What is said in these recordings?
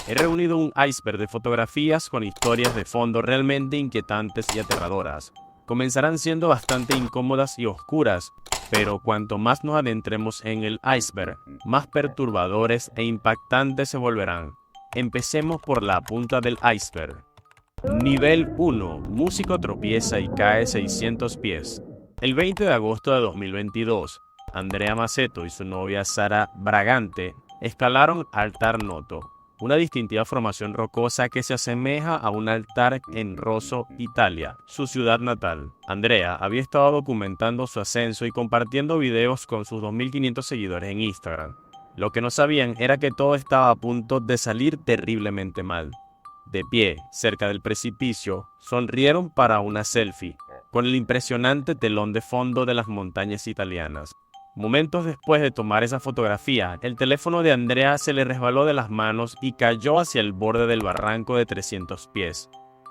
He reunido un iceberg de fotografías con historias de fondo realmente inquietantes y aterradoras. Comenzarán siendo bastante incómodas y oscuras, pero cuanto más nos adentremos en el iceberg, más perturbadores e impactantes se volverán. Empecemos por la punta del iceberg. Nivel 1. Músico tropieza y cae 600 pies. El 20 de agosto de 2022, Andrea Maceto y su novia Sara Bragante escalaron Altar Noto, una distintiva formación rocosa que se asemeja a un altar en Rosso, Italia, su ciudad natal. Andrea había estado documentando su ascenso y compartiendo videos con sus 2.500 seguidores en Instagram. Lo que no sabían era que todo estaba a punto de salir terriblemente mal. De pie, cerca del precipicio, sonrieron para una selfie, con el impresionante telón de fondo de las montañas italianas. Momentos después de tomar esa fotografía, el teléfono de Andrea se le resbaló de las manos y cayó hacia el borde del barranco de 300 pies.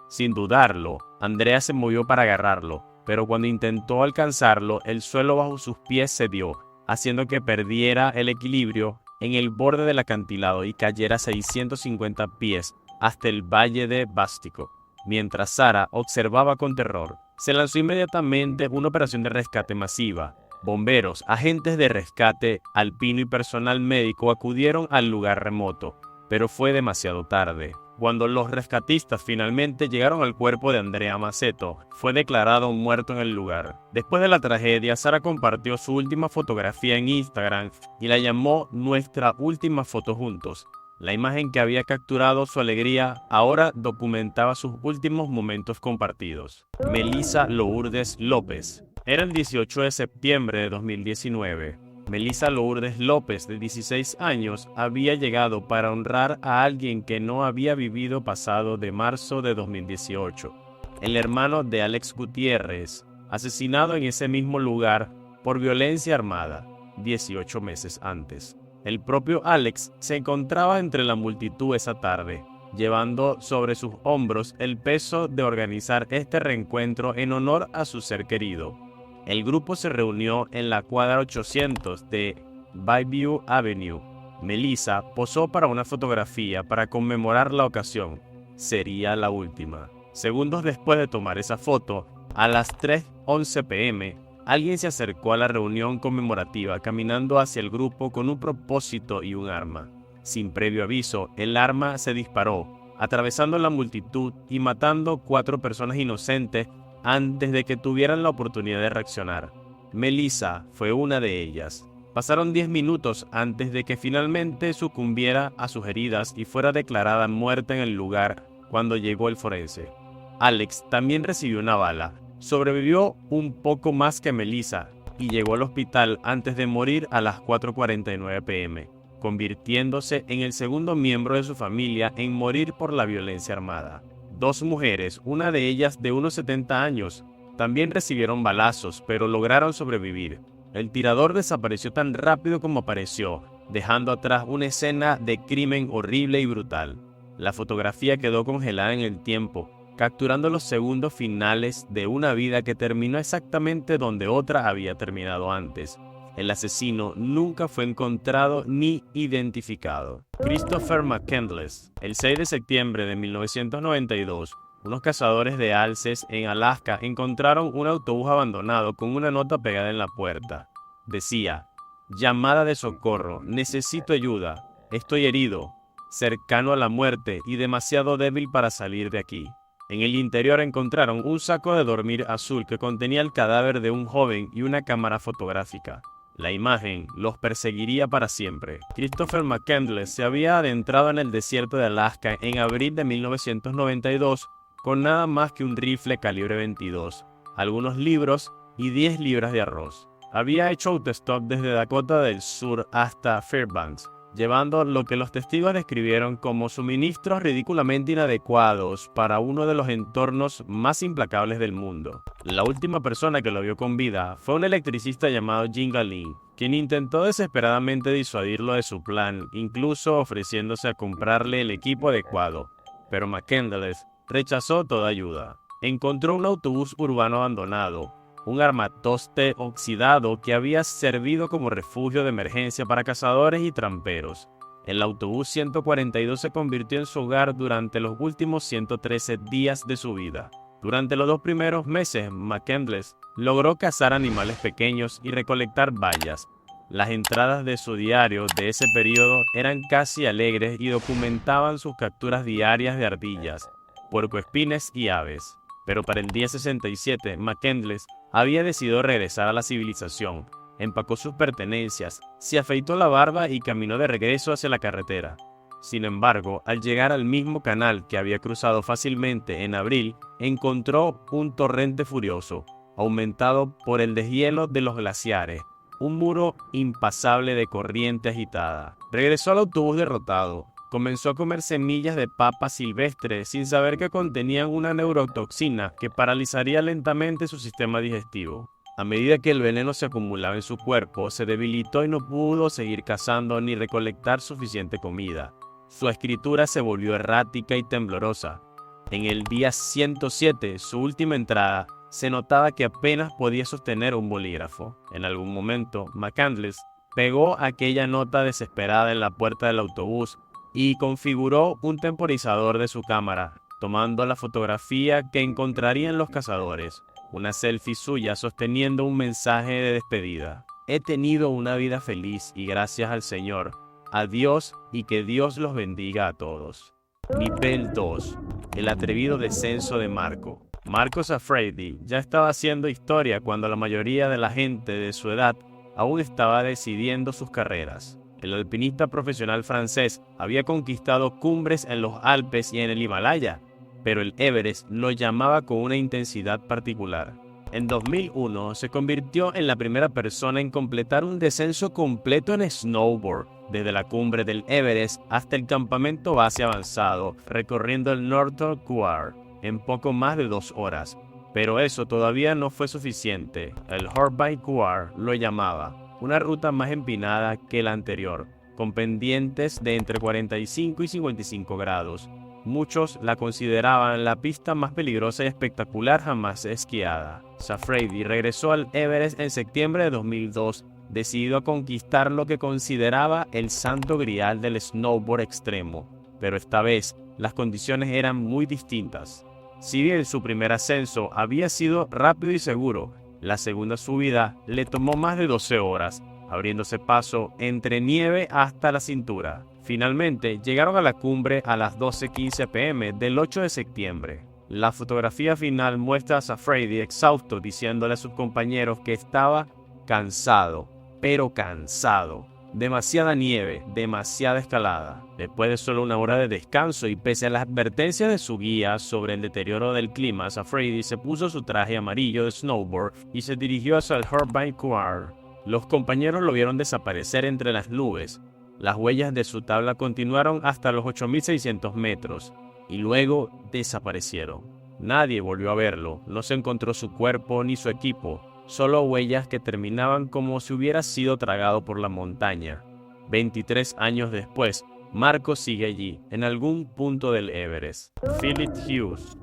Sin dudarlo, Andrea se movió para agarrarlo, pero cuando intentó alcanzarlo, el suelo bajo sus pies cedió, haciendo que perdiera el equilibrio en el borde del acantilado y cayera 650 pies hasta el valle de Bastico. Mientras Sara observaba con terror, se lanzó inmediatamente una operación de rescate masiva. Bomberos, agentes de rescate alpino y personal médico acudieron al lugar remoto, pero fue demasiado tarde. Cuando los rescatistas finalmente llegaron al cuerpo de Andrea Maceto, fue declarado muerto en el lugar. Después de la tragedia, Sara compartió su última fotografía en Instagram y la llamó "Nuestra última foto juntos". La imagen que había capturado su alegría ahora documentaba sus últimos momentos compartidos. Melissa Lourdes López. Era el 18 de septiembre de 2019. Melissa Lourdes López, de 16 años, había llegado para honrar a alguien que no había vivido pasado de marzo de 2018. El hermano de Alex Gutiérrez, asesinado en ese mismo lugar por violencia armada, 18 meses antes. El propio Alex se encontraba entre la multitud esa tarde, llevando sobre sus hombros el peso de organizar este reencuentro en honor a su ser querido. El grupo se reunió en la cuadra 800 de Bayview Avenue. Melissa posó para una fotografía para conmemorar la ocasión. Sería la última. Segundos después de tomar esa foto, a las 3:11 p.m., alguien se acercó a la reunión conmemorativa caminando hacia el grupo con un propósito y un arma. Sin previo aviso, el arma se disparó, atravesando la multitud y matando 4 personas inocentes antes de que tuvieran la oportunidad de reaccionar. Melissa fue una de ellas. Pasaron 10 minutos antes de que finalmente sucumbiera a sus heridas y fuera declarada muerta en el lugar cuando llegó el forense. Alex también recibió una bala. Sobrevivió un poco más que Melissa y llegó al hospital antes de morir a las 4:49 p.m., convirtiéndose en el segundo miembro de su familia en morir por la violencia armada. 2 mujeres, una de ellas de unos 70 años, también recibieron balazos, pero lograron sobrevivir. El tirador desapareció tan rápido como apareció, dejando atrás una escena de crimen horrible y brutal. La fotografía quedó congelada en el tiempo, capturando los segundos finales de una vida que terminó exactamente donde otra había terminado antes. El asesino nunca fue encontrado ni identificado. Christopher McCandless. El 6 de septiembre de 1992, unos cazadores de alces en Alaska encontraron un autobús abandonado con una nota pegada en la puerta. Decía: "Llamada de socorro, necesito ayuda, estoy herido, cercano a la muerte y demasiado débil para salir de aquí". En el interior encontraron un saco de dormir azul que contenía el cadáver de un joven y una cámara fotográfica. La imagen los perseguiría para siempre. Christopher McCandless se había adentrado en el desierto de Alaska en abril de 1992 con nada más que un rifle calibre 22, algunos libros y 10 libras de arroz. Había hecho autostop desde Dakota del Sur hasta Fairbanks, llevando lo que los testigos describieron como suministros ridículamente inadecuados para uno de los entornos más implacables del mundo. La última persona que lo vio con vida fue un electricista llamado Jim Galin, quien intentó desesperadamente disuadirlo de su plan, incluso ofreciéndose a comprarle el equipo adecuado, pero McCandless rechazó toda ayuda. Encontró un autobús urbano abandonado, un armatoste oxidado que había servido como refugio de emergencia para cazadores y tramperos. El autobús 142 se convirtió en su hogar durante los últimos 113 días de su vida. Durante los 2 primeros meses, McCandless logró cazar animales pequeños y recolectar bayas. Las entradas de su diario de ese periodo eran casi alegres y documentaban sus capturas diarias de ardillas, puercoespines y aves. Pero para el día 67, McCandless había decidido regresar a la civilización. Empacó sus pertenencias, se afeitó la barba y caminó de regreso hacia la carretera. Sin embargo, al llegar al mismo canal que había cruzado fácilmente en abril, encontró un torrente furioso, aumentado por el deshielo de los glaciares, un muro impasable de corriente agitada. Regresó al autobús derrotado. Comenzó a comer semillas de papa silvestre sin saber que contenían una neurotoxina que paralizaría lentamente su sistema digestivo. A medida que el veneno se acumulaba en su cuerpo, se debilitó y no pudo seguir cazando ni recolectar suficiente comida. Su escritura se volvió errática y temblorosa. En el día 107, su última entrada, se notaba que apenas podía sostener un bolígrafo. En algún momento, McCandless pegó aquella nota desesperada en la puerta del autobús y configuró un temporizador de su cámara, tomando la fotografía que encontrarían los cazadores. Una selfie suya sosteniendo un mensaje de despedida. He tenido una vida feliz y gracias al Señor. Adiós y que Dios los bendiga a todos. Nivel 2. El atrevido descenso de Marco. Marco Siffredi ya estaba haciendo historia cuando la mayoría de la gente de su edad aún estaba decidiendo sus carreras. El alpinista profesional francés había conquistado cumbres en los Alpes y en el Himalaya, pero el Everest lo llamaba con una intensidad particular. En 2001 se convirtió en la primera persona en completar un descenso completo en snowboard, desde la cumbre del Everest hasta el campamento base avanzado, recorriendo el Northern Quad en poco más de 2 horas. Pero eso todavía no fue suficiente. El Horbite Quad lo llamaba, una ruta más empinada que la anterior, con pendientes de entre 45 y 55 grados. Muchos la consideraban la pista más peligrosa y espectacular jamás esquiada. Siffredi regresó al Everest en septiembre de 2002, decidido a conquistar lo que consideraba el santo grial del snowboard extremo. Pero esta vez, las condiciones eran muy distintas. Si bien su primer ascenso había sido rápido y seguro, la segunda subida le tomó más de 12 horas, abriéndose paso entre nieve hasta la cintura. Finalmente, llegaron a la cumbre a las 12:15 p.m. del 8 de septiembre. La fotografía final muestra a Siffredi exhausto diciéndole a sus compañeros que estaba cansado, pero cansado. Demasiada nieve, demasiada escalada. Después de solo 1 hora de descanso y pese a las advertencias de su guía sobre el deterioro del clima, Siffredi se puso su traje amarillo de snowboard y se dirigió hacia el Horbite Quad. Los compañeros lo vieron desaparecer entre las nubes. Las huellas de su tabla continuaron hasta los 8.600 metros y luego desaparecieron. Nadie volvió a verlo, no se encontró su cuerpo ni su equipo, solo huellas que terminaban como si hubiera sido tragado por la montaña. 23 años después, Marco sigue allí, en algún punto del Everest. Philip Hughes.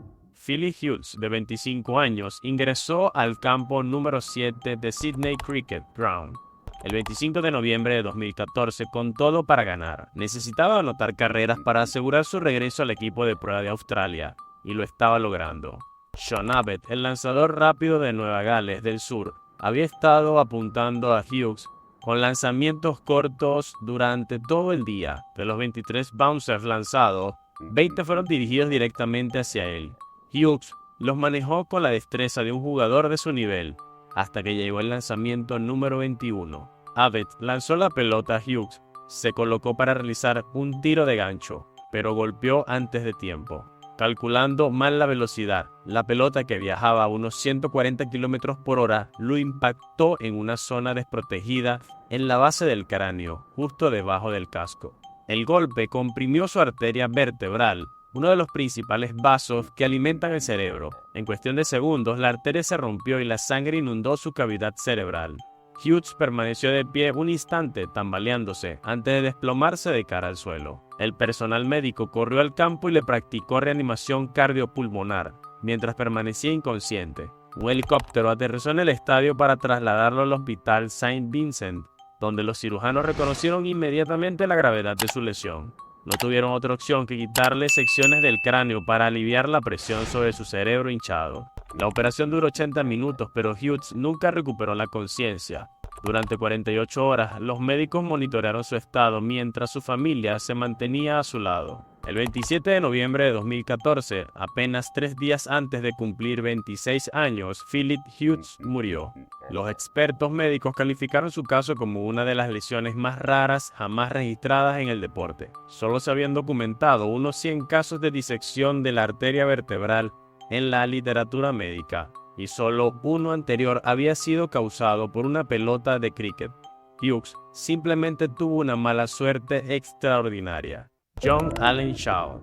Philip Hughes, de 25 años, ingresó al campo número 7 de Sydney Cricket Ground el 25 de noviembre de 2014 con todo para ganar. Necesitaba anotar carreras para asegurar su regreso al equipo de prueba de Australia, y lo estaba logrando. Sean Abbott, el lanzador rápido de Nueva Gales del Sur, había estado apuntando a Hughes con lanzamientos cortos durante todo el día. De los 23 bouncers lanzados, 20 fueron dirigidos directamente hacia él. Hughes los manejó con la destreza de un jugador de su nivel, hasta que llegó el lanzamiento número 21. Abbott lanzó la pelota a Hughes, se colocó para realizar un tiro de gancho, pero golpeó antes de tiempo. Calculando mal la velocidad, la pelota, que viajaba a unos 140 km por hora, lo impactó en una zona desprotegida en la base del cráneo, justo debajo del casco. El golpe comprimió su arteria vertebral, uno de los principales vasos que alimentan el cerebro. En cuestión de segundos, la arteria se rompió y la sangre inundó su cavidad cerebral. Hughes permaneció de pie un instante, tambaleándose, antes de desplomarse de cara al suelo. El personal médico corrió al campo y le practicó reanimación cardiopulmonar, mientras permanecía inconsciente. Un helicóptero aterrizó en el estadio para trasladarlo al hospital Saint Vincent donde los cirujanos reconocieron inmediatamente la gravedad de su lesión. No tuvieron otra opción que quitarle secciones del cráneo para aliviar la presión sobre su cerebro hinchado. La operación duró 80 minutos, pero Hughes nunca recuperó la conciencia. Durante 48 horas, los médicos monitorearon su estado mientras su familia se mantenía a su lado. El 27 de noviembre de 2014, apenas 3 días antes de cumplir 26 años, Philip Hughes murió. Los expertos médicos calificaron su caso como una de las lesiones más raras jamás registradas en el deporte. Solo se habían documentado unos 100 casos de disección de la arteria vertebral en la literatura médica, y solo uno anterior había sido causado por una pelota de cricket. Hughes simplemente tuvo una mala suerte extraordinaria. John Allen Shaw.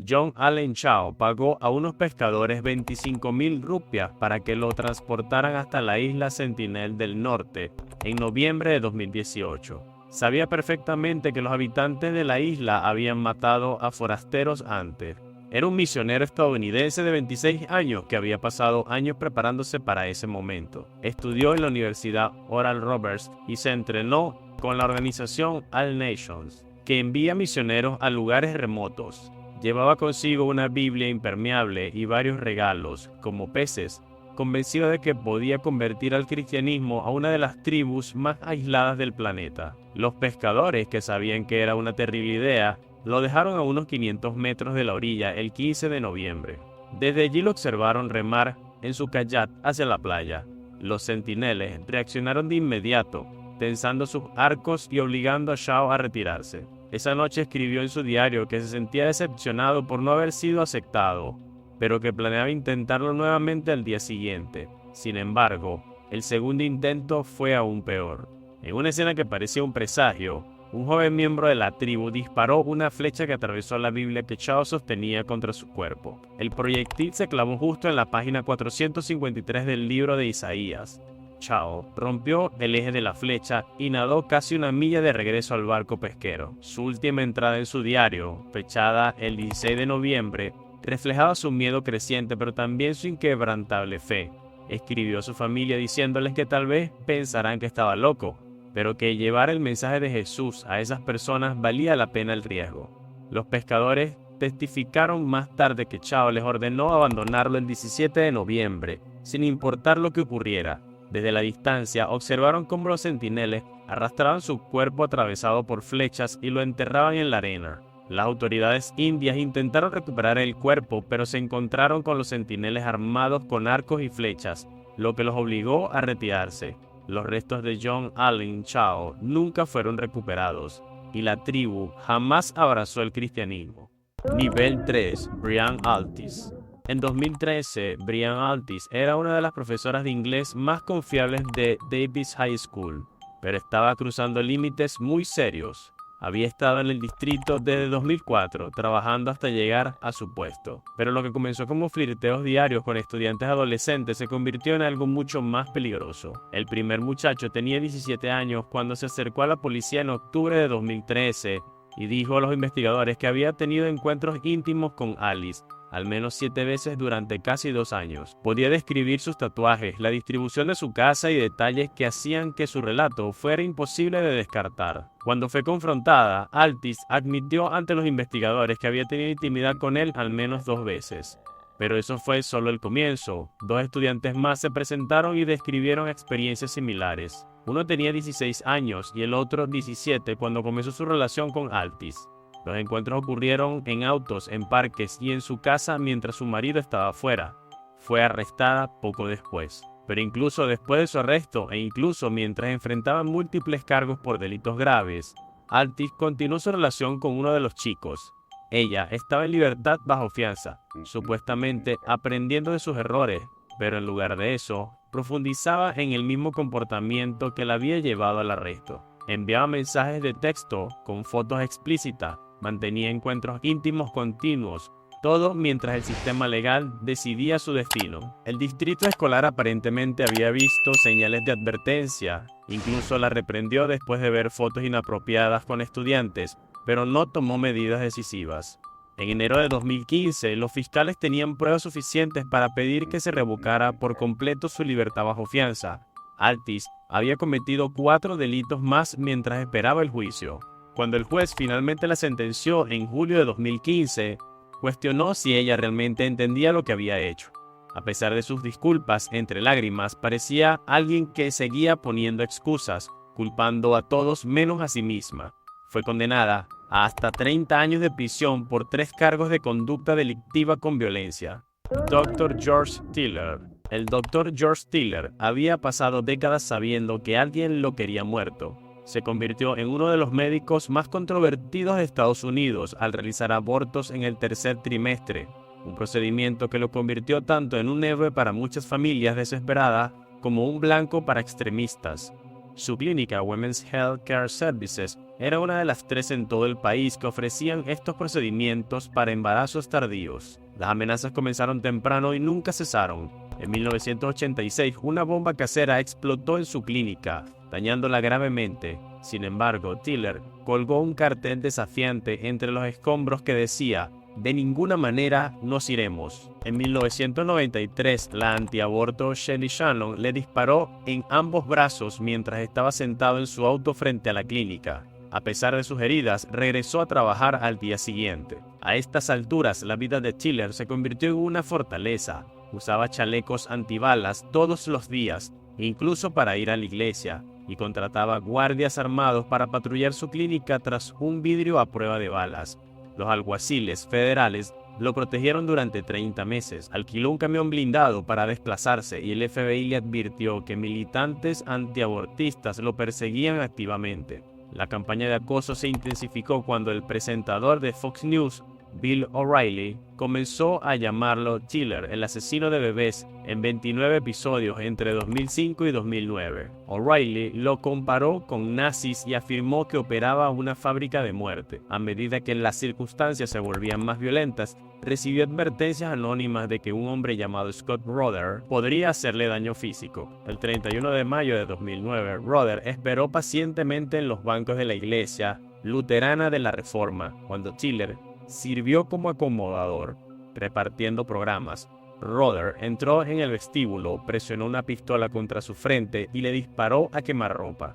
John Allen Shaw pagó a unos pescadores 25,000 rupias para que lo transportaran hasta la isla Sentinel del Norte en noviembre de 2018. Sabía perfectamente que los habitantes de la isla habían matado a forasteros antes. Era un misionero estadounidense de 26 años que había pasado años preparándose para ese momento. Estudió en la Universidad Oral Roberts y se entrenó con la organización All Nations, que envía misioneros a lugares remotos. Llevaba consigo una Biblia impermeable y varios regalos, como peces, convencido de que podía convertir al cristianismo a una de las tribus más aisladas del planeta. Los pescadores, que sabían que era una terrible idea, lo dejaron a unos 500 metros de la orilla el 15 de noviembre. Desde allí lo observaron remar en su kayak hacia la playa. Los centineles reaccionaron de inmediato, tensando sus arcos y obligando a Shaw a retirarse. Esa noche escribió en su diario que se sentía decepcionado por no haber sido aceptado, pero que planeaba intentarlo nuevamente al día siguiente. Sin embargo, el segundo intento fue aún peor. En una escena que parecía un presagio, un joven miembro de la tribu disparó una flecha que atravesó la Biblia que Shaw sostenía contra su cuerpo. El proyectil se clavó justo en la página 453 del libro de Isaías. Shaw rompió el eje de la flecha y nadó casi una milla de regreso al barco pesquero. Su última entrada en su diario, fechada el 16 de noviembre, reflejaba su miedo creciente pero también su inquebrantable fe. Escribió a su familia diciéndoles que tal vez pensarán que estaba loco, pero que llevar el mensaje de Jesús a esas personas valía la pena el riesgo. Los pescadores testificaron más tarde que Shaw les ordenó abandonarlo el 17 de noviembre, sin importar lo que ocurriera. Desde la distancia observaron cómo los centineles arrastraban su cuerpo atravesado por flechas y lo enterraban en la arena. Las autoridades indias intentaron recuperar el cuerpo, pero se encontraron con los centineles armados con arcos y flechas, lo que los obligó a retirarse. Los restos de John Allen Shaw nunca fueron recuperados, y la tribu jamás abrazó el cristianismo. Nivel 3. Brian Altis. En 2013, Brian Altis era una de las profesoras de inglés más confiables de Davis High School, pero estaba cruzando límites muy serios. Había estado en el distrito desde 2004, trabajando hasta llegar a su puesto. Pero lo que comenzó como flirteos diarios con estudiantes adolescentes se convirtió en algo mucho más peligroso. El primer muchacho tenía 17 años cuando se acercó a la policía en octubre de 2013 y dijo a los investigadores que había tenido encuentros íntimos con Alice, al menos 7 veces durante casi 2 años. Podía describir sus tatuajes, la distribución de su casa y detalles que hacían que su relato fuera imposible de descartar. Cuando fue confrontada, Altis admitió ante los investigadores que había tenido intimidad con él al menos 2 veces. Pero eso fue solo el comienzo. 2 estudiantes más se presentaron y describieron experiencias similares. Uno tenía 16 años y el otro 17 cuando comenzó su relación con Altis. Los encuentros ocurrieron en autos, en parques y en su casa mientras su marido estaba fuera. Fue arrestada poco después. Pero incluso después de su arresto e incluso mientras enfrentaba múltiples cargos por delitos graves, Altis continuó su relación con uno de los chicos. Ella estaba en libertad bajo fianza, supuestamente aprendiendo de sus errores, pero en lugar de eso, profundizaba en el mismo comportamiento que la había llevado al arresto. Enviaba mensajes de texto con fotos explícitas, mantenía encuentros íntimos continuos, todo mientras el sistema legal decidía su destino. El distrito escolar aparentemente había visto señales de advertencia, incluso la reprendió después de ver fotos inapropiadas con estudiantes, pero no tomó medidas decisivas. En enero de 2015, los fiscales tenían pruebas suficientes para pedir que se revocara por completo su libertad bajo fianza. Altis había cometido 4 delitos más mientras esperaba el juicio. Cuando el juez finalmente la sentenció en julio de 2015, cuestionó si ella realmente entendía lo que había hecho. A pesar de sus disculpas entre lágrimas, parecía alguien que seguía poniendo excusas, culpando a todos menos a sí misma. Fue condenada a hasta 30 años de prisión por 3 cargos de conducta delictiva con violencia. Dr. George Tiller. El Dr. George Tiller había pasado décadas sabiendo que alguien lo quería muerto. Se convirtió en uno de los médicos más controvertidos de Estados Unidos al realizar abortos en el tercer trimestre, un procedimiento que lo convirtió tanto en un héroe para muchas familias desesperadas como un blanco para extremistas. Su clínica Women's Health Care Services era una de las 3 en todo el país que ofrecían estos procedimientos para embarazos tardíos. Las amenazas comenzaron temprano y nunca cesaron. En 1986, una bomba casera explotó en su clínica, dañándola gravemente. Sin embargo, Tiller colgó un cartel desafiante entre los escombros que decía: "De ninguna manera nos iremos". En 1993, la antiaborto Shelley Shannon le disparó en ambos brazos mientras estaba sentado en su auto frente a la clínica. A pesar de sus heridas, regresó a trabajar al día siguiente. A estas alturas, la vida de Tiller se convirtió en una fortaleza. Usaba chalecos antibalas todos los días, incluso para ir a la iglesia, y contrataba guardias armados para patrullar su clínica tras un vidrio a prueba de balas. Los alguaciles federales lo protegieron durante 30 meses. Alquiló un camión blindado para desplazarse y el FBI le advirtió que militantes antiabortistas lo perseguían activamente. La campaña de acoso se intensificó cuando el presentador de Fox News, Bill O'Reilly, comenzó a llamarlo Tiller, el asesino de bebés, en 29 episodios entre 2005 y 2009. O'Reilly lo comparó con nazis y afirmó que operaba una fábrica de muerte. A medida que las circunstancias se volvían más violentas, recibió advertencias anónimas de que un hombre llamado Scott Rother podría hacerle daño físico. El 31 de mayo de 2009, Rother esperó pacientemente en los bancos de la iglesia luterana de la Reforma, cuando Tiller sirvió como acomodador, repartiendo programas. Rother entró en el vestíbulo, presionó una pistola contra su frente y le disparó a quemarropa.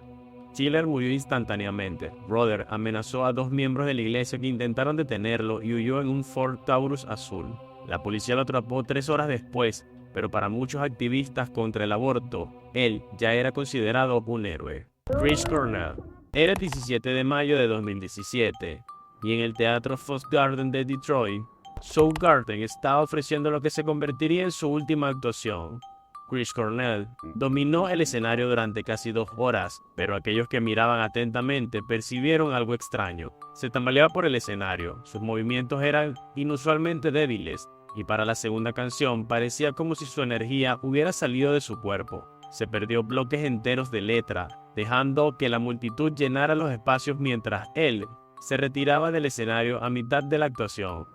Tiller murió instantáneamente. Rother amenazó a 2 miembros de la iglesia que intentaron detenerlo y huyó en un Ford Taurus azul. La policía lo atrapó 3 horas después, pero para muchos activistas contra el aborto, él ya era considerado un héroe. Chris Cornell. Era el 17 de mayo de 2017. Y en el Teatro Fox Garden de Detroit, Soundgarden estaba ofreciendo lo que se convertiría en su última actuación. Chris Cornell dominó el escenario durante casi 2 horas, pero aquellos que miraban atentamente percibieron algo extraño. Se tambaleaba por el escenario, sus movimientos eran inusualmente débiles, y para la segunda canción parecía como si su energía hubiera salido de su cuerpo. Se perdió bloques enteros de letra, dejando que la multitud llenara los espacios mientras él se retiraba del escenario a mitad de la actuación.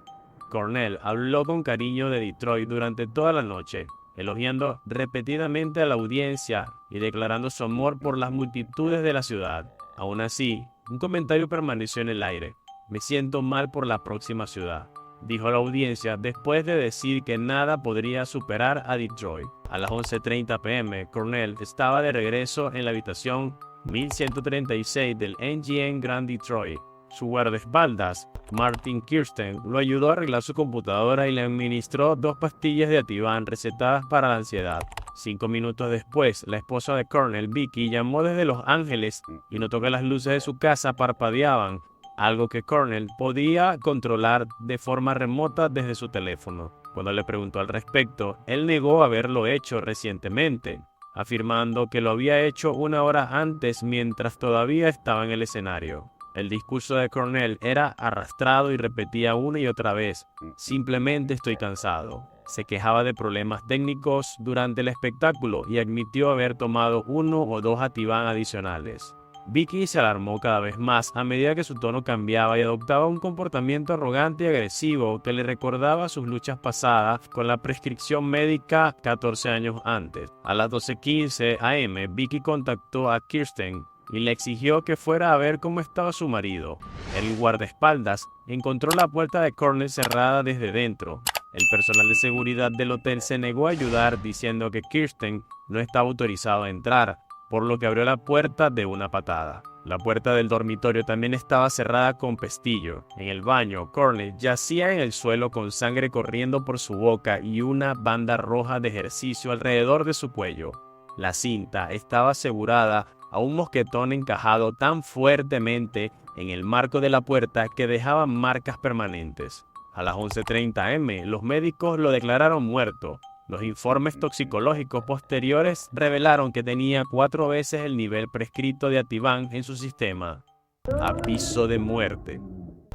Cornell habló con cariño de Detroit durante toda la noche, elogiando repetidamente a la audiencia y declarando su amor por las multitudes de la ciudad. Aún así, un comentario permaneció en el aire: "Me siento mal por la próxima ciudad", dijo la audiencia después de decir que nada podría superar a Detroit. A las 11:30 p.m., Cornell estaba de regreso en la habitación 1136 del MGM Grand Detroit. Su guardaespaldas, Martin Kirsten, lo ayudó a arreglar su computadora y le administró 2 pastillas de Ativan recetadas para la ansiedad. 5 minutos después, la esposa de Cornell, Vicky, llamó desde Los Ángeles y notó que las luces de su casa parpadeaban, algo que Cornell podía controlar de forma remota desde su teléfono. Cuando le preguntó al respecto, él negó haberlo hecho recientemente, afirmando que lo había hecho 1 hora antes mientras todavía estaba en el escenario. El discurso de Cornell era arrastrado y repetía una y otra vez: "Simplemente estoy cansado". Se quejaba de problemas técnicos durante el espectáculo y admitió haber tomado 1 o 2 Ativan adicionales. Vicky se alarmó cada vez más a medida que su tono cambiaba y adoptaba un comportamiento arrogante y agresivo que le recordaba sus luchas pasadas con la prescripción médica 14 años antes. A las 12:15 a.m., Vicky contactó a Kirsten y le exigió que fuera a ver cómo estaba su marido. El guardaespaldas encontró la puerta de Cornell cerrada desde dentro. El personal de seguridad del hotel se negó a ayudar, diciendo que Kirsten no estaba autorizado a entrar. por lo que abrió la puerta de una patada. La puerta del dormitorio también estaba cerrada con pestillo. En el baño, Courtney yacía en el suelo con sangre corriendo por su boca y una banda roja de ejercicio alrededor de su cuello. La cinta estaba asegurada a un mosquetón encajado tan fuertemente en el marco de la puerta que dejaba marcas permanentes. A las 11:30 am, los médicos lo declararon muerto. Los informes toxicológicos posteriores revelaron que tenía 4 veces el nivel prescrito de Ativan en su sistema. Aviso de muerte.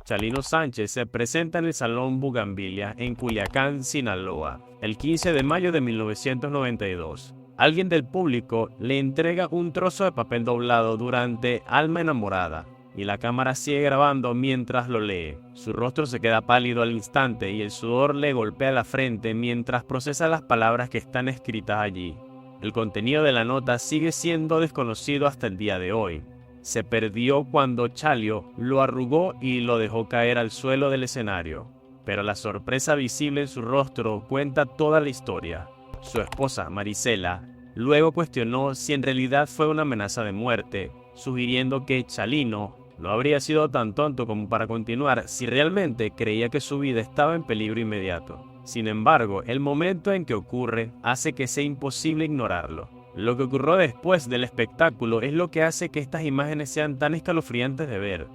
Chalino Sánchez se presenta en el Salón Bugambilia en Culiacán, Sinaloa, el 15 de mayo de 1992. Alguien del público le entrega un trozo de papel doblado durante Alma Enamorada, y la cámara sigue grabando mientras lo lee. Su rostro se queda pálido al instante y el sudor le golpea la frente mientras procesa las palabras que están escritas allí. El contenido de la nota sigue siendo desconocido hasta el día de hoy. Se perdió cuando Chalio lo arrugó y lo dejó caer al suelo del escenario, pero la sorpresa visible en su rostro cuenta toda la historia. Su esposa, Marisela, luego cuestionó si en realidad fue una amenaza de muerte, sugiriendo que Chalino no habría sido tan tonto como para continuar si realmente creía que su vida estaba en peligro inmediato. Sin embargo, el momento en que ocurre hace que sea imposible ignorarlo. Lo que ocurrió después del espectáculo es lo que hace que estas imágenes sean tan escalofriantes de ver.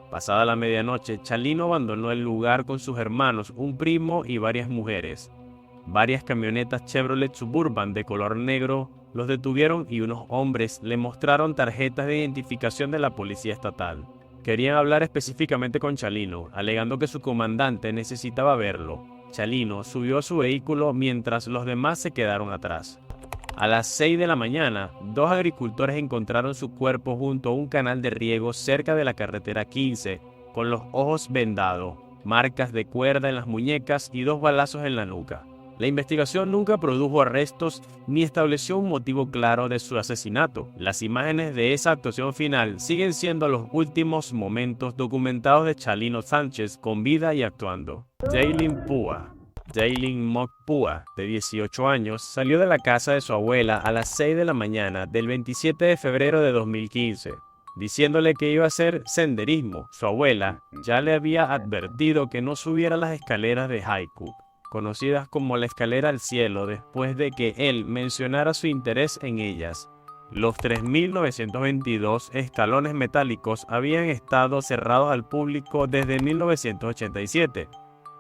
Pasada la medianoche, Chalino abandonó el lugar con sus hermanos, un primo y varias mujeres. Varias camionetas Chevrolet Suburban de color negro los detuvieron y unos hombres le mostraron tarjetas de identificación de la policía estatal. Querían hablar específicamente con Chalino, alegando que su comandante necesitaba verlo. Chalino subió a su vehículo mientras los demás se quedaron atrás. A las 6 de la mañana, 2 agricultores encontraron su cuerpo junto a un canal de riego cerca de la carretera 15, con los ojos vendados, marcas de cuerda en las muñecas y 2 balazos en la nuca. La investigación nunca produjo arrestos ni estableció un motivo claro de su asesinato. Las imágenes de esa actuación final siguen siendo los últimos momentos documentados de Chalino Sánchez con vida y actuando. Jaylin Pua. Jaylin Mock Pua, de 18 años, salió de la casa de su abuela a las 6 de la mañana del 27 de febrero de 2015, diciéndole que iba a hacer senderismo. Su abuela ya le había advertido que no subiera las escaleras de Haiku, conocidas como la escalera al cielo, después de que él mencionara su interés en ellas. Los 3.922 escalones metálicos habían estado cerrados al público desde 1987,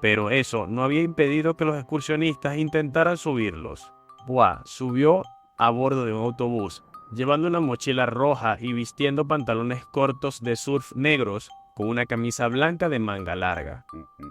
pero eso no había impedido que los excursionistas intentaran subirlos. Pua subió a bordo de un autobús, llevando una mochila roja y vistiendo pantalones cortos de surf negros con una camisa blanca de manga larga.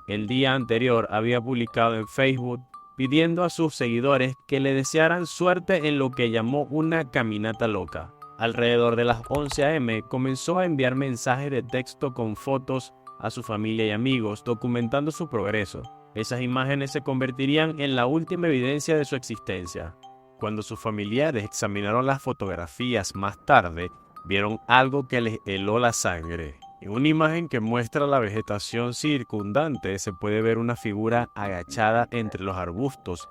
El día anterior había publicado en Facebook pidiendo a sus seguidores que le desearan suerte en lo que llamó una caminata loca. Alrededor de las 11 am comenzó a enviar mensajes de texto con fotos a su familia y amigos documentando su progreso. Esas imágenes se convertirían en la última evidencia de su existencia. Cuando sus familiares examinaron las fotografías más tarde, vieron algo que les heló la sangre. En una imagen que muestra la vegetación circundante se puede ver una figura agachada entre los arbustos,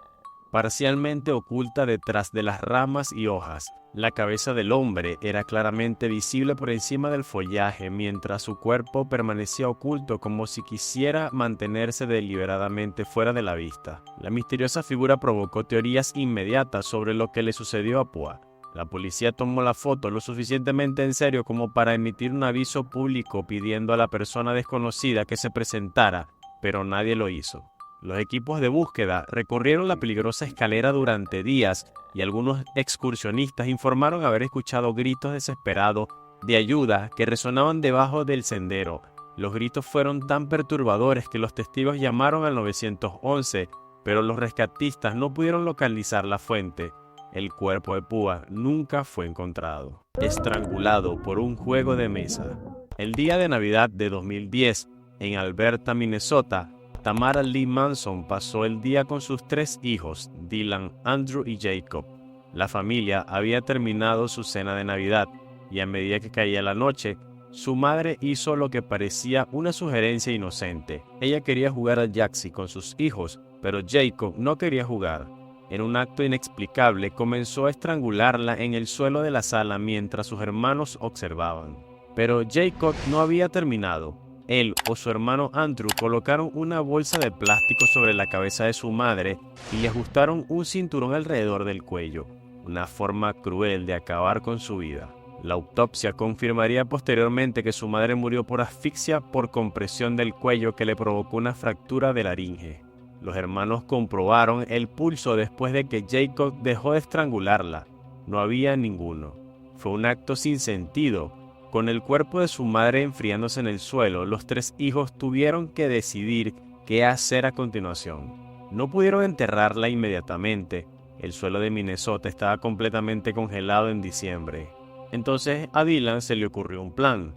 parcialmente oculta detrás de las ramas y hojas. La cabeza del hombre era claramente visible por encima del follaje, mientras su cuerpo permanecía oculto como si quisiera mantenerse deliberadamente fuera de la vista. La misteriosa figura provocó teorías inmediatas sobre lo que le sucedió a Pua. La policía tomó la foto lo suficientemente en serio como para emitir un aviso público pidiendo a la persona desconocida que se presentara, pero nadie lo hizo. Los equipos de búsqueda recorrieron la peligrosa escalera durante días y algunos excursionistas informaron haber escuchado gritos desesperados de ayuda que resonaban debajo del sendero. Los gritos fueron tan perturbadores que los testigos llamaron al 911, pero los rescatistas no pudieron localizar la fuente. El cuerpo de Pua nunca fue encontrado. Estrangulado por un juego de mesa. El día de Navidad de 2010, en Alberta, Minnesota, Tamara Lee Manson pasó el día con sus 3 hijos, Dylan, Andrew y Jacob. La familia había terminado su cena de Navidad y a medida que caía la noche, su madre hizo lo que parecía una sugerencia inocente. Ella quería jugar al Yahtzee con sus hijos, pero Jacob no quería jugar. En un acto inexplicable, comenzó a estrangularla en el suelo de la sala mientras sus hermanos observaban. Pero Jacob no había terminado. Él o su hermano Andrew colocaron una bolsa de plástico sobre la cabeza de su madre y le ajustaron un cinturón alrededor del cuello, una forma cruel de acabar con su vida. La autopsia confirmaría posteriormente que su madre murió por asfixia por compresión del cuello que le provocó una fractura de laringe. Los hermanos comprobaron el pulso después de que Jacob dejó de estrangularla. No había ninguno. Fue un acto sin sentido. Con el cuerpo de su madre enfriándose en el suelo, los 3 hijos tuvieron que decidir qué hacer a continuación. No pudieron enterrarla inmediatamente. El suelo de Minnesota estaba completamente congelado en diciembre. Entonces a Dylan se le ocurrió un plan.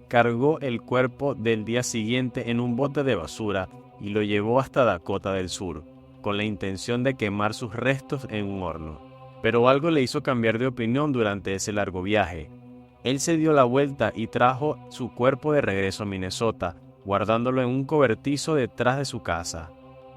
Cargó el cuerpo del día siguiente en un bote de basura y lo llevó hasta Dakota del Sur, con la intención de quemar sus restos en un horno. Pero algo le hizo cambiar de opinión durante ese largo viaje. Él se dio la vuelta y trajo su cuerpo de regreso a Minnesota, guardándolo en un cobertizo detrás de su casa.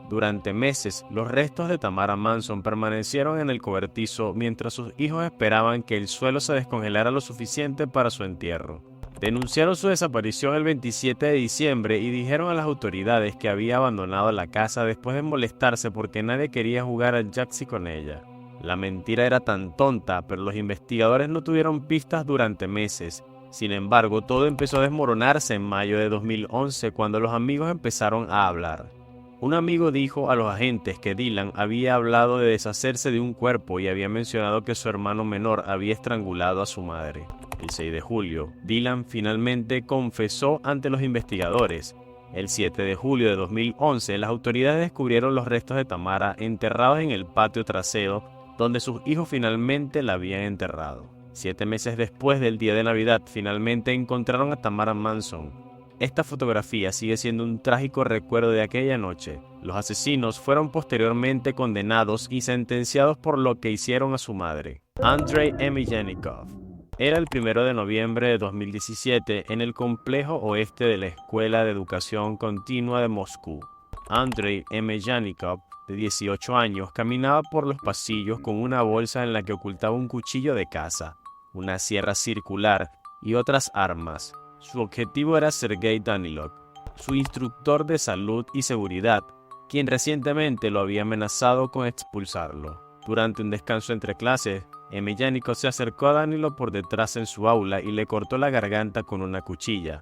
Durante meses, los restos de Tamara Manson permanecieron en el cobertizo mientras sus hijos esperaban que el suelo se descongelara lo suficiente para su entierro. Denunciaron su desaparición el 27 de diciembre y dijeron a las autoridades que había abandonado la casa después de molestarse porque nadie quería jugar al Yahtzee con ella. La mentira era tan tonta, pero los investigadores no tuvieron pistas durante meses. Sin embargo, todo empezó a desmoronarse en mayo de 2011 cuando los amigos empezaron a hablar. Un amigo dijo a los agentes que Dylan había hablado de deshacerse de un cuerpo y había mencionado que su hermano menor había estrangulado a su madre. El 6 de julio, Dylan finalmente confesó ante los investigadores. El 7 de julio de 2011, las autoridades descubrieron los restos de Tamara enterrados en el patio trasero, donde sus hijos finalmente la habían enterrado. 7 meses después del día de Navidad, finalmente encontraron a Tamara Manson. Esta fotografía sigue siendo un trágico recuerdo de aquella noche. Los asesinos fueron posteriormente condenados y sentenciados por lo que hicieron a su madre. Andrei Emelianenko. Era el 1 de noviembre de 2017 en el complejo oeste de la Escuela de Educación Continua de Moscú. Andrei Emelianenko, de 18 años, caminaba por los pasillos con una bolsa en la que ocultaba un cuchillo de caza, una sierra circular y otras armas. Su objetivo era Sergei Danilov, su instructor de salud y seguridad, quien recientemente lo había amenazado con expulsarlo. Durante un descanso entre clases, Emelianenko se acercó a Danilov por detrás en su aula y le cortó la garganta con una cuchilla.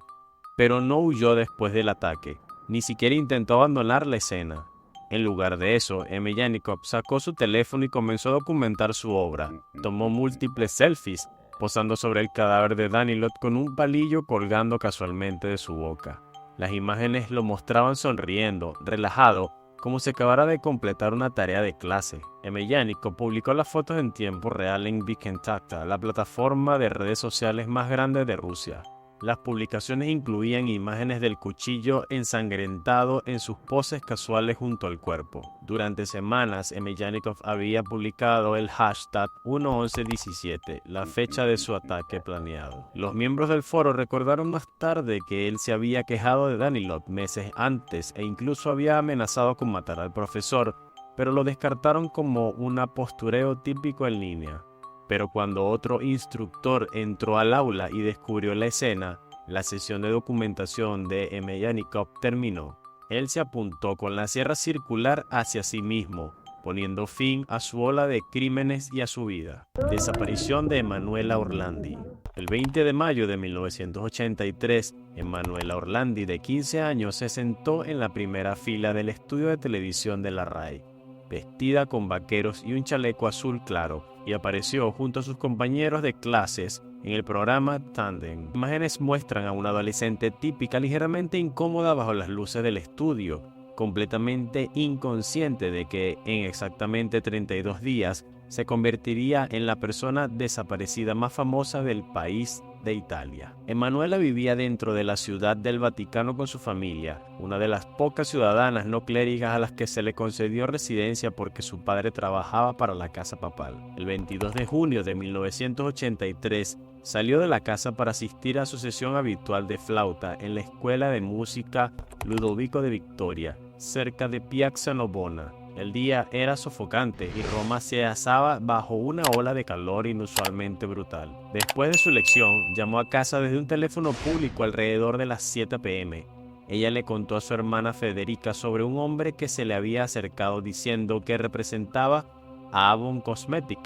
Pero no huyó después del ataque, ni siquiera intentó abandonar la escena. En lugar de eso, Emelianenko sacó su teléfono y comenzó a documentar su obra. Tomó múltiples selfies, posando sobre el cadáver de Danilov con un palillo colgando casualmente de su boca. Las imágenes lo mostraban sonriendo, relajado, como si acabara de completar una tarea de clase. Emelianenko publicó las fotos en tiempo real en VKontakte, la plataforma de redes sociales más grande de Rusia. Las publicaciones incluían imágenes del cuchillo ensangrentado en sus poses casuales junto al cuerpo. Durante semanas, Emelianenko había publicado el hashtag 11117, la fecha de su ataque planeado. Los miembros del foro recordaron más tarde que él se había quejado de Danilov meses antes e incluso había amenazado con matar al profesor, pero lo descartaron como un postureo típico en línea. Pero cuando otro instructor entró al aula y descubrió la escena, la sesión de documentación de Emelianenko terminó. Él se apuntó con la sierra circular hacia sí mismo, poniendo fin a su ola de crímenes y a su vida. Desaparición de Emanuela Orlandi. El 20 de mayo de 1983, Emanuela Orlandi, de 15 años, se sentó en la primera fila del estudio de televisión de la RAI, vestida con vaqueros y un chaleco azul claro, y apareció junto a sus compañeros de clases en el programa Tandem. Imágenes muestran a una adolescente típica ligeramente incómoda bajo las luces del estudio, completamente inconsciente de que en exactamente 32 días se convertiría en la persona desaparecida más famosa del país de Italia. Emanuela vivía dentro de la Ciudad del Vaticano con su familia, una de las pocas ciudadanas no cléricas a las que se le concedió residencia porque su padre trabajaba para la casa papal. El 22 de junio de 1983 salió de la casa para asistir a su sesión habitual de flauta en la Escuela de Música Ludovico de Victoria, cerca de Piazza Navona. El día era sofocante y Roma se asaba bajo una ola de calor inusualmente brutal. Después de su lección, llamó a casa desde un teléfono público alrededor de las 7 p.m. Ella le contó a su hermana Federica sobre un hombre que se le había acercado diciendo que representaba a Avon Cosmetic.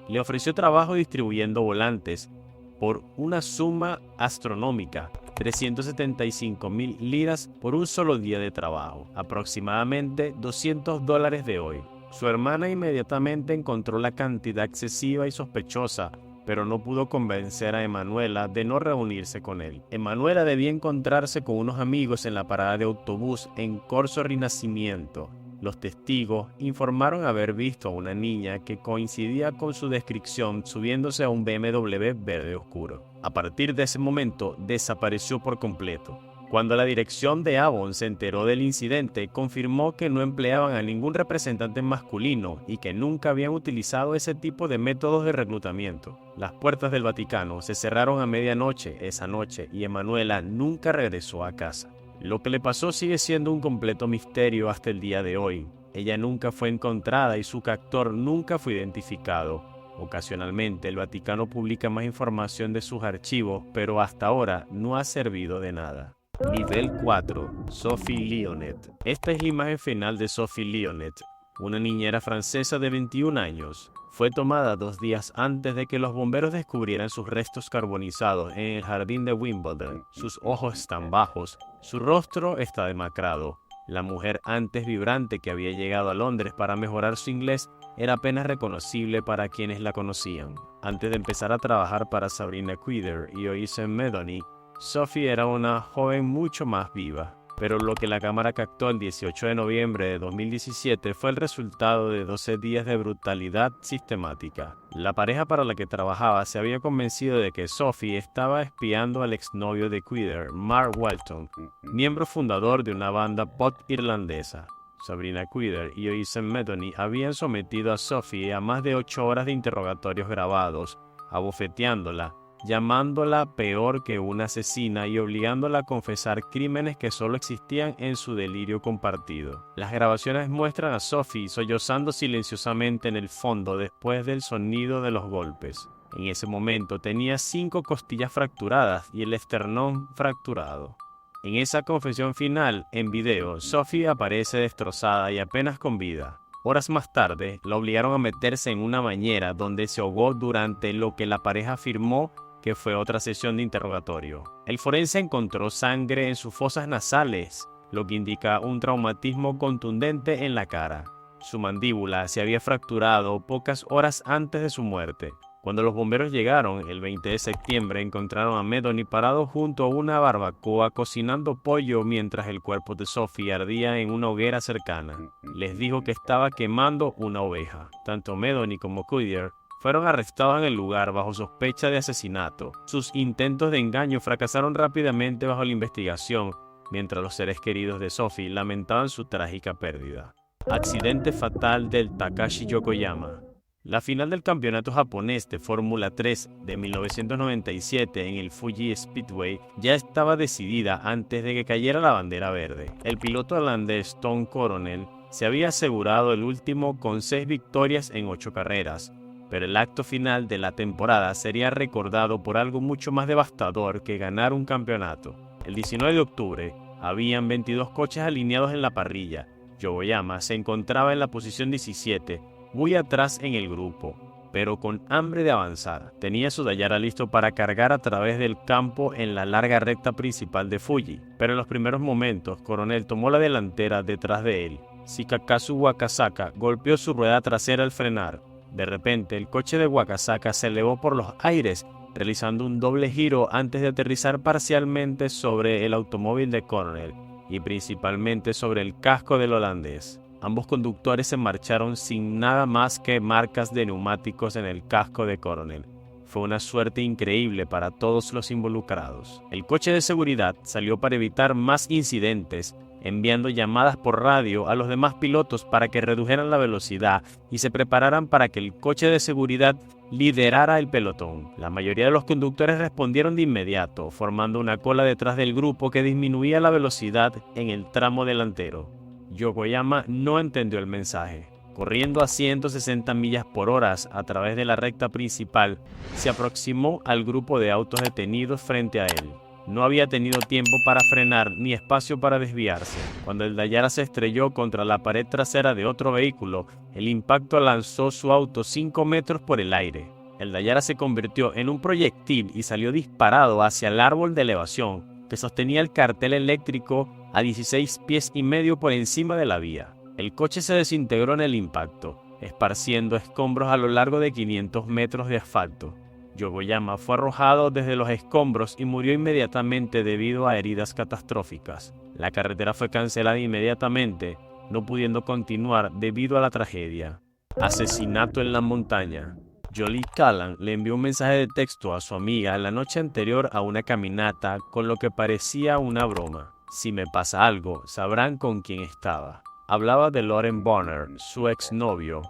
Le ofreció trabajo distribuyendo volantes por una suma astronómica, 375.000 liras por un solo día de trabajo, aproximadamente $200 de hoy. Su hermana inmediatamente encontró la cantidad excesiva y sospechosa, pero no pudo convencer a Emanuela de no reunirse con él. Emanuela debía encontrarse con unos amigos en la parada de autobús en Corso Rinascimento. Los testigos informaron haber visto a una niña que coincidía con su descripción subiéndose a un BMW verde oscuro. A partir de ese momento, desapareció por completo. Cuando la dirección de Avon se enteró del incidente, confirmó que no empleaban a ningún representante masculino y que nunca habían utilizado ese tipo de métodos de reclutamiento. Las puertas del Vaticano se cerraron a medianoche esa noche y Emanuela nunca regresó a casa. Lo que le pasó sigue siendo un completo misterio hasta el día de hoy. Ella nunca fue encontrada y su captor nunca fue identificado. Ocasionalmente, el Vaticano publica más información de sus archivos, pero hasta ahora no ha servido de nada. Nivel 4. Sophie Lyonnais. Esta es la imagen final de Sophie Lyonnais, una niñera francesa de 21 años. Fue tomada 2 días antes de que los bomberos descubrieran sus restos carbonizados en el jardín de Wimbledon. Sus ojos están bajos, su rostro está demacrado. La mujer antes vibrante que había llegado a Londres para mejorar su inglés era apenas reconocible para quienes la conocían. Antes de empezar a trabajar para Sabrina Quider y Oisín Medony, Sophie era una joven mucho más viva. Pero lo que la cámara captó el 18 de noviembre de 2017 fue el resultado de 12 días de brutalidad sistemática. La pareja para la que trabajaba se había convencido de que Sophie estaba espiando al exnovio de Quider, Mark Walton, miembro fundador de una banda pop irlandesa. Sabrina Quider y Oisín Medony habían sometido a Sophie a más de 8 horas de interrogatorios grabados, abofeteándola, llamándola peor que una asesina y obligándola a confesar crímenes que solo existían en su delirio compartido. Las grabaciones muestran a Sophie sollozando silenciosamente en el fondo después del sonido de los golpes. En ese momento tenía 5 costillas fracturadas y el esternón fracturado. En esa confesión final, en video, Sophie aparece destrozada y apenas con vida. Horas más tarde, la obligaron a meterse en una bañera donde se ahogó durante lo que la pareja afirmó que fue otra sesión de interrogatorio. El forense encontró sangre en sus fosas nasales, lo que indica un traumatismo contundente en la cara. Su mandíbula se había fracturado pocas horas antes de su muerte. Cuando los bomberos llegaron, el 20 de septiembre, encontraron a Medony parado junto a una barbacoa cocinando pollo mientras el cuerpo de Sophie ardía en una hoguera cercana. Les dijo que estaba quemando una oveja. Tanto Medony como Quider fueron arrestados en el lugar bajo sospecha de asesinato. Sus intentos de engaño fracasaron rápidamente bajo la investigación, mientras los seres queridos de Sophie lamentaban su trágica pérdida. Accidente fatal del Takashi Yokoyama. La final del campeonato japonés de Fórmula 3 de 1997 en el Fuji Speedway ya estaba decidida antes de que cayera la bandera verde. El piloto holandés Tom Coronel se había asegurado el último con 6 victorias en 8 carreras. Pero el acto final de la temporada sería recordado por algo mucho más devastador que ganar un campeonato. El 19 de octubre, habían 22 coches alineados en la parrilla. Yokoyama se encontraba en la posición 17, muy atrás en el grupo, pero con hambre de avanzar. Tenía su Dayara listo para cargar a través del campo en la larga recta principal de Fuji, pero en los primeros momentos, Coronel tomó la delantera detrás de él. Shikakazu Wakasaka golpeó su rueda trasera al frenar. De repente, el coche de Wakasaka se elevó por los aires, realizando un doble giro antes de aterrizar parcialmente sobre el automóvil de Coronel y principalmente sobre el casco del holandés. Ambos conductores se marcharon sin nada más que marcas de neumáticos en el casco de Coronel. Fue una suerte increíble para todos los involucrados. El coche de seguridad salió para evitar más incidentes, enviando llamadas por radio a los demás pilotos para que redujeran la velocidad y se prepararan para que el coche de seguridad liderara el pelotón. La mayoría de los conductores respondieron de inmediato, formando una cola detrás del grupo que disminuía la velocidad en el tramo delantero. Yokoyama no entendió el mensaje. Corriendo a 160 millas por hora a través de la recta principal, se aproximó al grupo de autos detenidos frente a él. No había tenido tiempo para frenar ni espacio para desviarse. Cuando el Dayara se estrelló contra la pared trasera de otro vehículo, el impacto lanzó su auto 5 metros por el aire. El Dayara se convirtió en un proyectil y salió disparado hacia el árbol de elevación que sostenía el cartel eléctrico a 16 pies y medio por encima de la vía. El coche se desintegró en el impacto, esparciendo escombros a lo largo de 500 metros de asfalto. Yokoyama fue arrojado desde los escombros y murió inmediatamente debido a heridas catastróficas. La carretera fue cancelada inmediatamente, no pudiendo continuar debido a la tragedia. Asesinato en la montaña. Jolie Callan le envió un mensaje de texto a su amiga la noche anterior a una caminata con lo que parecía una broma. Si me pasa algo, sabrán con quién estaba. Hablaba de Lauren Bonner, su exnovio,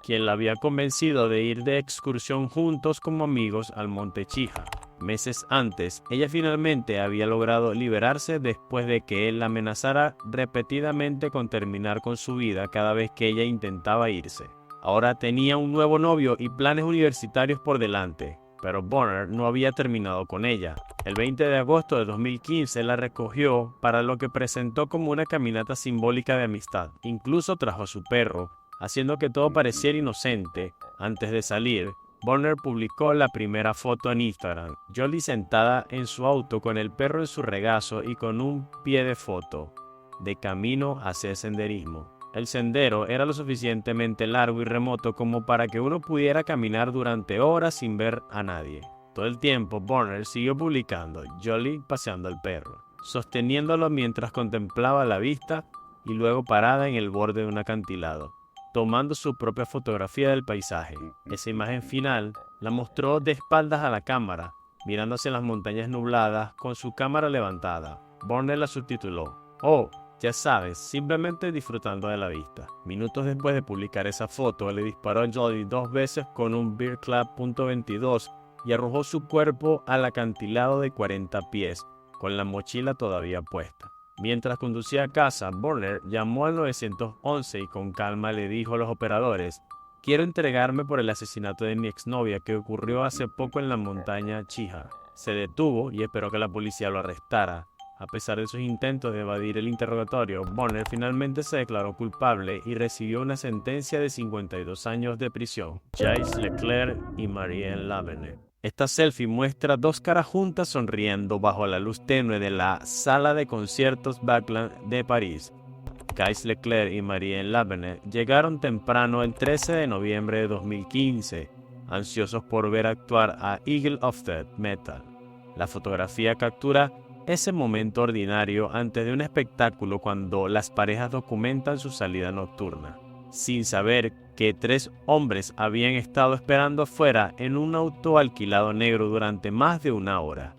quien la había convencido de ir de excursión juntos como amigos al Monte Chija. Meses antes, ella finalmente había logrado liberarse después de que él la amenazara repetidamente con terminar con su vida cada vez que ella intentaba irse. Ahora tenía un nuevo novio y planes universitarios por delante, pero Bonner no había terminado con ella. El 20 de agosto de 2015 la recogió para lo que presentó como una caminata simbólica de amistad. Incluso trajo a su perro, haciendo que todo pareciera inocente. Antes de salir, Bonner publicó la primera foto en Instagram, Jolie sentada en su auto con el perro en su regazo y con un pie de foto, de camino hacia el senderismo. El sendero era lo suficientemente largo y remoto como para que uno pudiera caminar durante horas sin ver a nadie. Todo el tiempo, Bonner siguió publicando Jolie paseando al perro, sosteniéndolo mientras contemplaba la vista y luego parada en el borde de un acantilado, tomando su propia fotografía del paisaje. Esa imagen final la mostró de espaldas a la cámara, mirando hacia las montañas nubladas con su cámara levantada. Bonner la subtituló: "Oh, ya sabes, simplemente disfrutando de la vista". Minutos después de publicar esa foto, le disparó a Jolie 2 veces con un Bear Club .22 y arrojó su cuerpo al acantilado de 40 pies, con la mochila todavía puesta. Mientras conducía a casa, Bonner llamó al 911 y con calma le dijo a los operadores: "Quiero entregarme por el asesinato de mi exnovia que ocurrió hace poco en la montaña Chija". Se detuvo y esperó que la policía lo arrestara. A pesar de sus intentos de evadir el interrogatorio, Bonner finalmente se declaró culpable y recibió una sentencia de 52 años de prisión. Gilles Leclerc y Marianne Lavenne. Esta selfie muestra 2 caras juntas sonriendo bajo la luz tenue de la sala de conciertos Backland de París. Gilles Leclerc y Marianne Lavenne llegaron temprano el 13 de noviembre de 2015, ansiosos por ver actuar a Eagle of Death Metal. La fotografía captura ese momento ordinario antes de un espectáculo cuando las parejas documentan su salida nocturna, sin saber que 3 hombres habían estado esperando afuera en un auto alquilado negro durante más de 1 hora.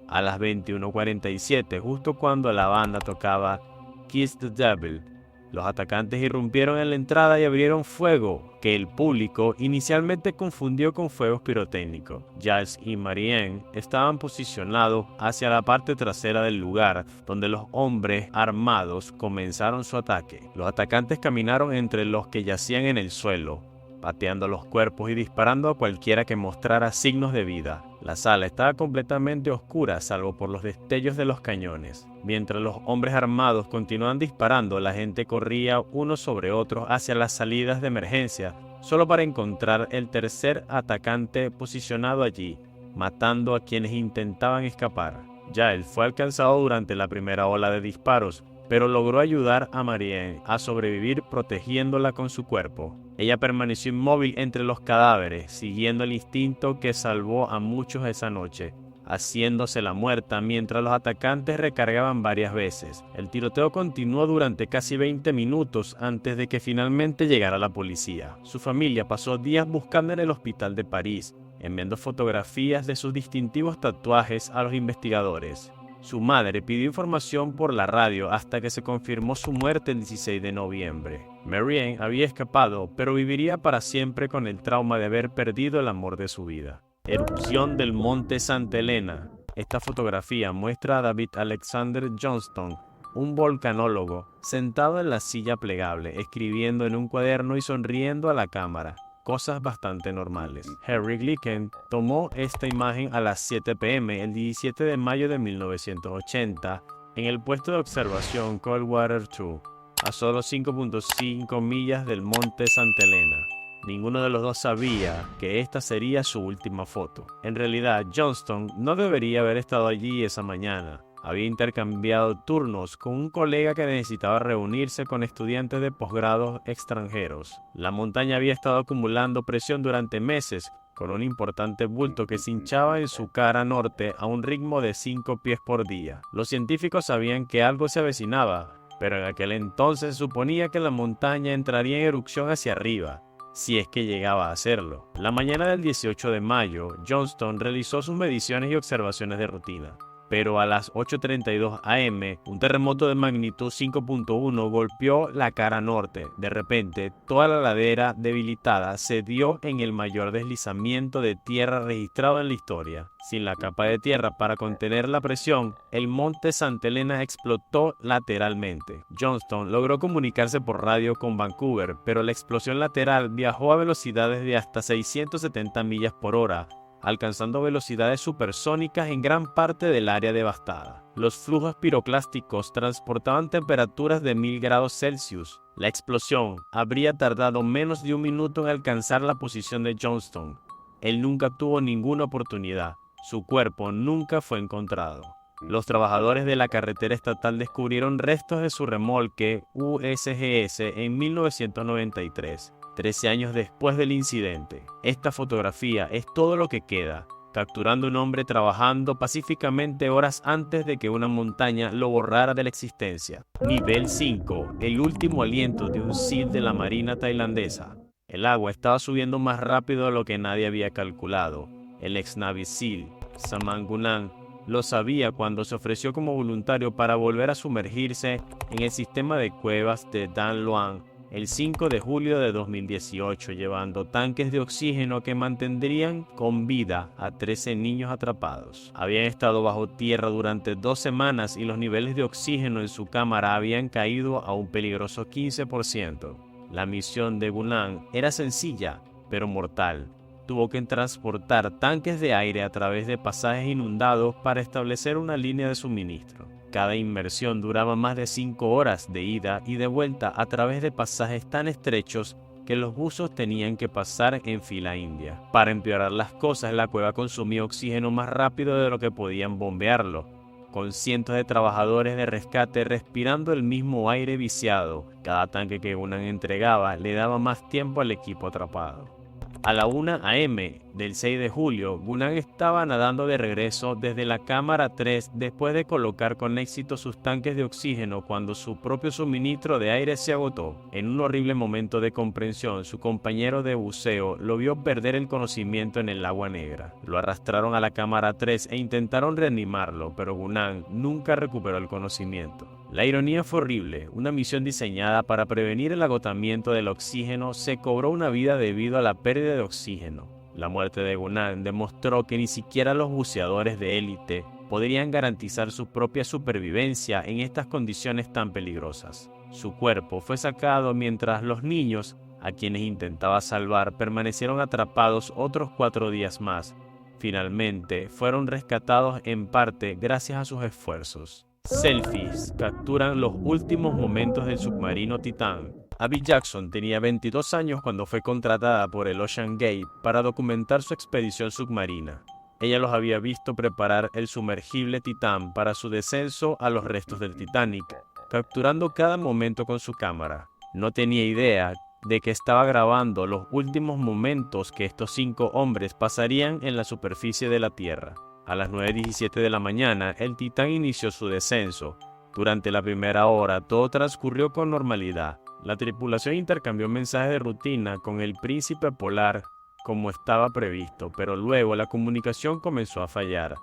A las 21:47, justo cuando la banda tocaba Kiss the Devil, los atacantes irrumpieron en la entrada y abrieron fuego, que el público inicialmente confundió con fuegos pirotécnicos. Gilles y Marianne estaban posicionados hacia la parte trasera del lugar, donde los hombres armados comenzaron su ataque. Los atacantes caminaron entre los que yacían en el suelo, pateando los cuerpos y disparando a cualquiera que mostrara signos de vida. La sala estaba completamente oscura, salvo por los destellos de los cañones. Mientras los hombres armados continuaban disparando, la gente corría unos sobre otros hacia las salidas de emergencia, solo para encontrar el tercer atacante posicionado allí, matando a quienes intentaban escapar. Giles fue alcanzado durante la primera ola de disparos, pero logró ayudar a Marianne a sobrevivir protegiéndola con su cuerpo. Ella permaneció inmóvil entre los cadáveres, siguiendo el instinto que salvó a muchos esa noche, haciéndose la muerta mientras los atacantes recargaban varias veces. El tiroteo continuó durante casi 20 minutos antes de que finalmente llegara la policía. Su familia pasó días buscando en el hospital de París, enviando fotografías de sus distintivos tatuajes a los investigadores. Su madre pidió información por la radio hasta que se confirmó su muerte el 16 de noviembre. Marianne había escapado, pero viviría para siempre con el trauma de haber perdido el amor de su vida. Erupción del monte Santa Elena. Esta fotografía muestra a David Alexander Johnston un volcanólogo, sentado en la silla plegable, escribiendo en un cuaderno y sonriendo a la cámara. Cosas bastante normales. Harry Glicken tomó esta imagen a las 7 p.m. el 17 de mayo de 1980 en el puesto de observación Coldwater 2, a solo 5.5 millas del monte Santa Helena. Ninguno de los dos sabía que esta sería su última foto. En realidad, Johnston no debería haber estado allí esa mañana. Había intercambiado turnos con un colega que necesitaba reunirse con estudiantes de posgrado extranjeros. La montaña había estado acumulando presión durante meses, con un importante bulto que se hinchaba en su cara norte a un ritmo de 5 pies por día. Los científicos sabían que algo se avecinaba, pero en aquel entonces se suponía que la montaña entraría en erupción hacia arriba, si es que llegaba a hacerlo. La mañana del 18 de mayo, Johnston realizó sus mediciones y observaciones de rutina. Pero a las 8:32 am, un terremoto de magnitud 5.1 golpeó la cara norte. De repente, toda la ladera debilitada se dio en el mayor deslizamiento de tierra registrado en la historia. Sin la capa de tierra para contener la presión, el monte Santa Helena explotó lateralmente. Johnston logró comunicarse por radio con Vancouver, pero la explosión lateral viajó a velocidades de hasta 670 millas por hora, alcanzando velocidades supersónicas en gran parte del área devastada. Los flujos piroclásticos transportaban temperaturas de 1000 grados Celsius. La explosión habría tardado menos de un minuto en alcanzar la posición de Johnston. Él nunca tuvo ninguna oportunidad. Su cuerpo nunca fue encontrado. Los trabajadores de la carretera estatal descubrieron restos de su remolque USGS en 1993. 13 años después del incidente. Esta fotografía es todo lo que queda, capturando un hombre trabajando pacíficamente horas antes de que una montaña lo borrara de la existencia. Nivel 5. El último aliento de un SEAL de la Marina tailandesa. El agua estaba subiendo más rápido de lo que nadie había calculado. El ex Navy SEAL, Saman Gunan, lo sabía cuando se ofreció como voluntario para volver a sumergirse en el sistema de cuevas de Dan Luang el 5 de julio de 2018, llevando tanques de oxígeno que mantendrían con vida a 13 niños atrapados. Habían estado bajo tierra durante 2 semanas y los niveles de oxígeno en su cámara habían caído a un peligroso 15%. La misión de Gunan era sencilla, pero mortal. Tuvo que transportar tanques de aire a través de pasajes inundados para establecer una línea de suministro. Cada inmersión duraba más de 5 horas de ida y de vuelta a través de pasajes tan estrechos que los buzos tenían que pasar en fila india. Para empeorar las cosas, la cueva consumía oxígeno más rápido de lo que podían bombearlo, con cientos de trabajadores de rescate respirando el mismo aire viciado. Cada tanque que Gunan entregaba le daba más tiempo al equipo atrapado. A la 1 am del 6 de julio, Gunan estaba nadando de regreso desde la cámara 3 después de colocar con éxito sus tanques de oxígeno cuando su propio suministro de aire se agotó. En un horrible momento de comprensión, su compañero de buceo lo vio perder el conocimiento en el agua negra. Lo arrastraron a la cámara 3 e intentaron reanimarlo, pero Gunan nunca recuperó el conocimiento. La ironía fue horrible. Una misión diseñada para prevenir el agotamiento del oxígeno se cobró una vida debido a la pérdida de oxígeno. La muerte de Gunan demostró que ni siquiera los buceadores de élite podrían garantizar su propia supervivencia en estas condiciones tan peligrosas. Su cuerpo fue sacado mientras los niños, a quienes intentaba salvar, permanecieron atrapados otros 4 días más. Finalmente, fueron rescatados en parte gracias a sus esfuerzos. Selfies capturan los últimos momentos del submarino Titán. Abby Jackson tenía 22 años cuando fue contratada por el Ocean Gate para documentar su expedición submarina. Ella los había visto preparar el sumergible Titán para su descenso a los restos del Titanic, capturando cada momento con su cámara. No tenía idea de que estaba grabando los últimos momentos que estos 5 hombres pasarían en la superficie de la Tierra. A las 9:17 de la mañana, el Titán inició su descenso. Durante la primera hora, todo transcurrió con normalidad. La tripulación intercambió mensajes de rutina con el príncipe polar como estaba previsto, pero luego la comunicación comenzó a fallar.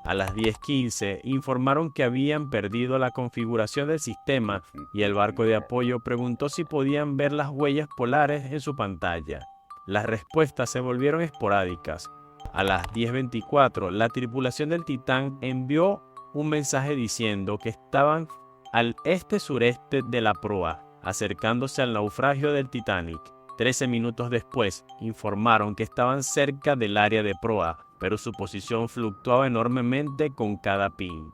A las 10:15 informaron que habían perdido la configuración del sistema y el barco de apoyo preguntó si podían ver las huellas polares en su pantalla. Las respuestas se volvieron esporádicas. A las 10:24, la tripulación del Titán envió un mensaje diciendo que estaban al este-sureste de la proa, acercándose al naufragio del Titanic. 13 minutos después, informaron que estaban cerca del área de proa, pero su posición fluctuaba enormemente con cada ping.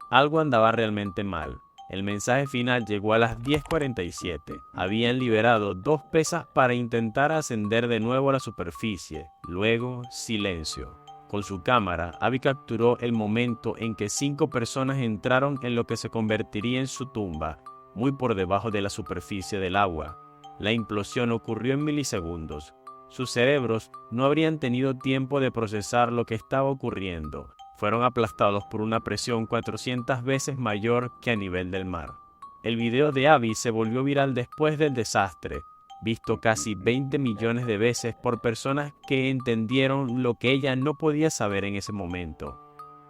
Algo andaba realmente mal. El mensaje final llegó a las 10:47. Habían liberado 2 pesas para intentar ascender de nuevo a la superficie. Luego, silencio. Con su cámara, Abby capturó el momento en que 5 personas entraron en lo que se convertiría en su tumba, muy por debajo de la superficie del agua. La implosión ocurrió en milisegundos. Sus cerebros no habrían tenido tiempo de procesar lo que estaba ocurriendo. Fueron aplastados por una presión 400 veces mayor que a nivel del mar. El video de Abby se volvió viral después del desastre, visto casi 20 millones de veces por personas que entendieron lo que ella no podía saber en ese momento.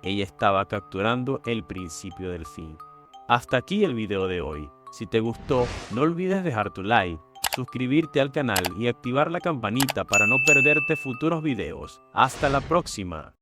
Ella estaba capturando el principio del fin. Hasta aquí el video de hoy. Si te gustó, no olvides dejar tu like, suscribirte al canal y activar la campanita para no perderte futuros videos. ¡Hasta la próxima!